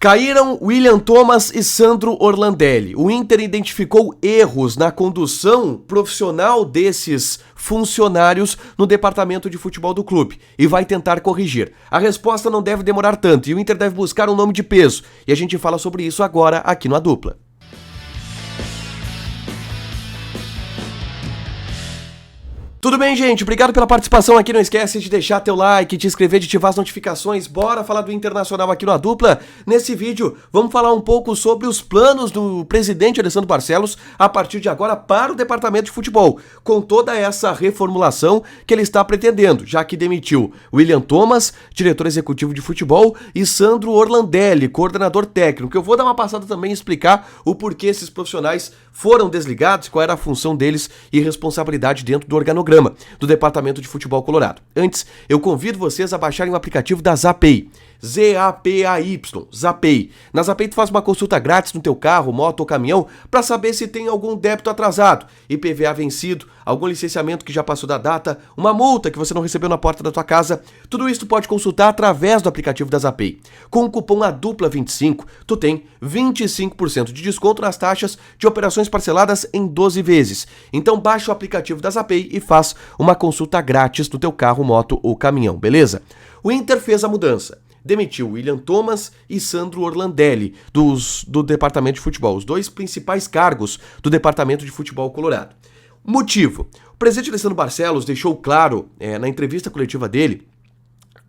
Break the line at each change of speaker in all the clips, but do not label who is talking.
Caíram William Thomas e Sandro Orlandelli. O Inter identificou erros na condução profissional desses funcionários no departamento de futebol do clube e vai tentar corrigir. A resposta não deve demorar tanto e o Inter deve buscar um nome de peso. E a gente fala sobre isso agora aqui no A Dupla. Tudo bem, gente? Obrigado pela participação aqui. Não esquece de deixar teu like, te inscrever, de ativar as notificações. Bora falar do Internacional aqui no A Dupla. Nesse vídeo, vamos falar um pouco sobre os planos do presidente Alessandro Barcelos a partir de agora para o departamento de futebol, com toda essa reformulação que ele está pretendendo, já que demitiu William Thomas, diretor executivo de futebol, e Sandro Orlandelli, coordenador técnico. Eu vou dar uma passada também e explicar o porquê esses profissionais foram desligados, qual era a função deles e responsabilidade dentro do organograma do Departamento de Futebol Colorado. Antes, eu convido vocês a baixarem o aplicativo da Zapay. Zapay, Zapay. Na Zapay tu faz uma consulta grátis no teu carro, moto ou caminhão para saber se tem algum débito atrasado, IPVA vencido, algum licenciamento que já passou da data, uma multa que você não recebeu na porta da tua casa. Tudo isso tu pode consultar através do aplicativo da Zapay. Com o cupom ADUPLA25, tu tem 25% de desconto nas taxas de operações parceladas em 12 vezes. Então baixa o aplicativo da Zapay e faz uma consulta grátis no teu carro, moto ou caminhão, beleza? O Inter fez a mudança. Demitiu William Thomas e Sandro Orlandelli do Departamento de Futebol, os dois principais cargos do Departamento de Futebol Colorado. Motivo: o presidente Alessandro Barcelos deixou claro na entrevista coletiva dele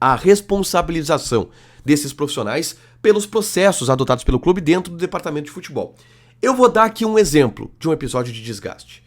a responsabilização desses profissionais pelos processos adotados pelo clube dentro do Departamento de Futebol. Eu vou dar aqui um exemplo de um episódio de desgaste.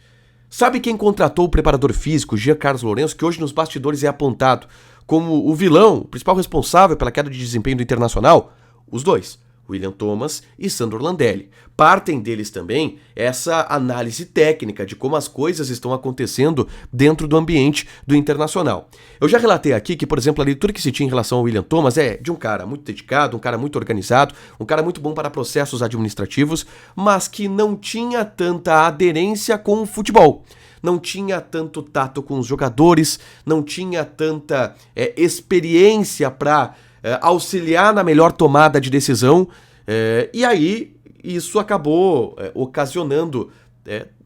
Sabe quem contratou o preparador físico, Jean Carlos Lourenço, que hoje nos bastidores é apontado como o vilão, o principal responsável pela queda de desempenho do Internacional? Os dois, William Thomas e Sandro Orlandelli. Partem deles também essa análise técnica de como as coisas estão acontecendo dentro do ambiente do Internacional. Eu já relatei aqui que, por exemplo, a leitura que se tinha em relação ao William Thomas é de um cara muito dedicado, um cara muito organizado, um cara muito bom para processos administrativos, mas que não tinha tanta aderência com o futebol. Não tinha tanto tato com os jogadores, não tinha tanta experiência para auxiliar na melhor tomada de decisão, e aí isso acabou ocasionando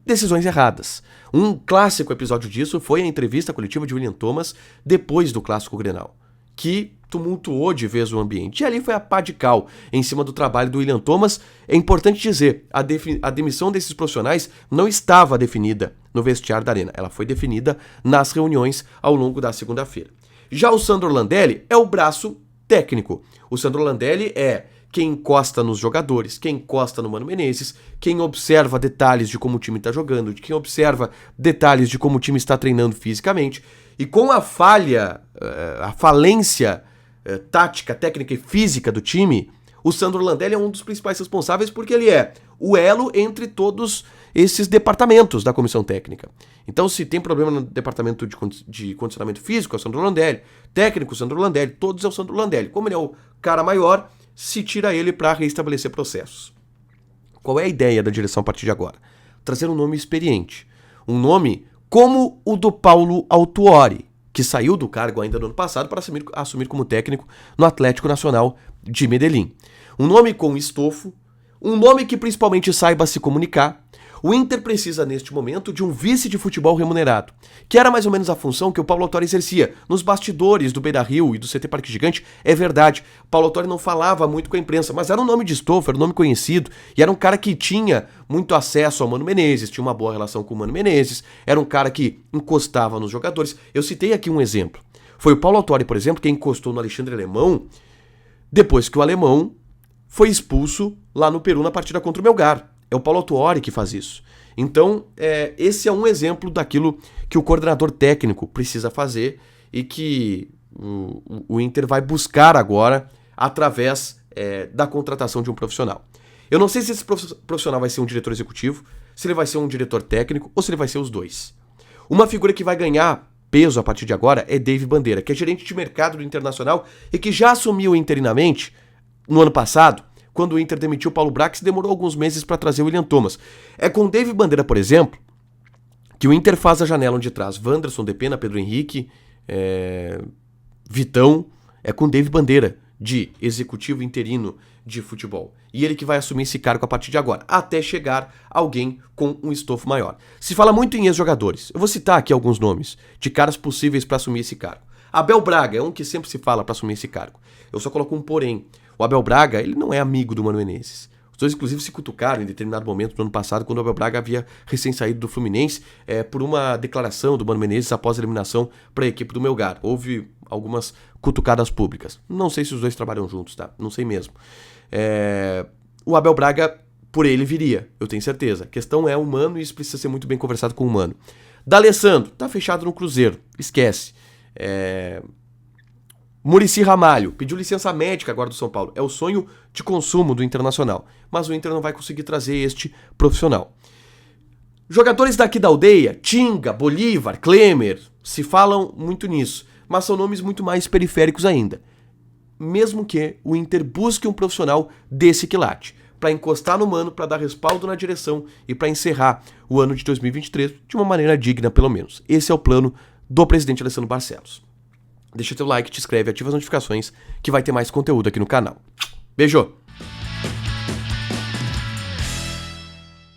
decisões erradas. Um clássico episódio disso foi a entrevista coletiva de William Thomas depois do Clássico Grenal, que tumultuou de vez o ambiente. E ali foi a pá de cal em cima do trabalho do William Thomas. É importante dizer, a demissão desses profissionais não estava definida no vestiário da Arena. Ela foi definida nas reuniões ao longo da segunda-feira. Já o Sandro Orlandelli é o braço técnico. O Sandro Orlandelli é quem encosta nos jogadores, quem encosta no Mano Menezes, quem observa detalhes de como o time está jogando, de quem observa detalhes de como o time está treinando fisicamente. E com a falência tática, técnica e física do time, o Sandro Orlandelli é um dos principais responsáveis porque ele é o elo entre todos esses departamentos da comissão técnica. Então, se tem problema no departamento de condicionamento físico, é o Sandro Orlandelli. Técnico, o Sandro Orlandelli. Todos é o Sandro Orlandelli. Como ele é o cara maior, se tira ele para reestabelecer processos. Qual é a ideia da direção a partir de agora? Trazer um nome experiente. Um nome como o do Paulo Autuori, que saiu do cargo ainda no ano passado para assumir como técnico no Atlético Nacional de Medellín. Um nome com estofo, um nome que principalmente saiba se comunicar. O Inter precisa, neste momento, de um vice de futebol remunerado, que era mais ou menos a função que o Paulo Autuori exercia nos bastidores do Beira-Rio e do CT Parque Gigante. É verdade, Paulo Autuori não falava muito com a imprensa, mas era um nome de estofo, era um nome conhecido, e era um cara que tinha muito acesso ao Mano Menezes, tinha uma boa relação com o Mano Menezes, era um cara que encostava nos jogadores. Eu citei aqui um exemplo. Foi o Paulo Autuori, por exemplo, quem encostou no Alexandre Alemão depois que o Alemão foi expulso lá no Peru na partida contra o Melgar. É o Paulo Autuori que faz isso. Então, esse é um exemplo daquilo que o coordenador técnico precisa fazer e que o Inter vai buscar agora através da contratação de um profissional. Eu não sei se esse profissional vai ser um diretor executivo, se ele vai ser um diretor técnico ou se ele vai ser os dois. Uma figura que vai ganhar peso a partir de agora é Dave Bandeira, que é gerente de mercado do Internacional e que já assumiu interinamente no ano passado, quando o Inter demitiu o Paulo Brax e demorou alguns meses para trazer o William Thomas. É com o Dave Bandeira, por exemplo, que o Inter faz a janela onde traz Wanderson, Depena, Pedro Henrique, Vitão. É com o Dave Bandeira, de executivo interino de futebol. E ele que vai assumir esse cargo a partir de agora, até chegar alguém com um estofo maior. Se fala muito em ex-jogadores. Eu vou citar aqui alguns nomes de caras possíveis para assumir esse cargo. Abel Braga é um que sempre se fala para assumir esse cargo. Eu só coloco um porém. O Abel Braga, ele não é amigo do Mano Menezes. Os dois, inclusive, se cutucaram em determinado momento do ano passado, quando o Abel Braga havia recém-saído do Fluminense, por uma declaração do Mano Menezes após a eliminação para a equipe do Melgar. Houve algumas cutucadas públicas. Não sei se os dois trabalham juntos, tá? Não sei mesmo. O Abel Braga, por ele, viria, eu tenho certeza. A questão é o Mano e isso precisa ser muito bem conversado com o Mano. D'Alessandro, tá fechado no Cruzeiro, esquece. Muricy Ramalho, pediu licença médica agora do São Paulo. É o sonho de consumo do Internacional. Mas o Inter não vai conseguir trazer este profissional. Jogadores daqui da aldeia, Tinga, Bolívar, Klemer, se falam muito nisso. Mas são nomes muito mais periféricos ainda. Mesmo que o Inter busque um profissional desse quilate. Para encostar no Mano, para dar respaldo na direção e para encerrar o ano de 2023 de uma maneira digna, pelo menos. Esse é o plano do presidente Alessandro Barcelos. Deixa teu like, te inscreve, ativa as notificações que vai ter mais conteúdo aqui no canal. Beijo!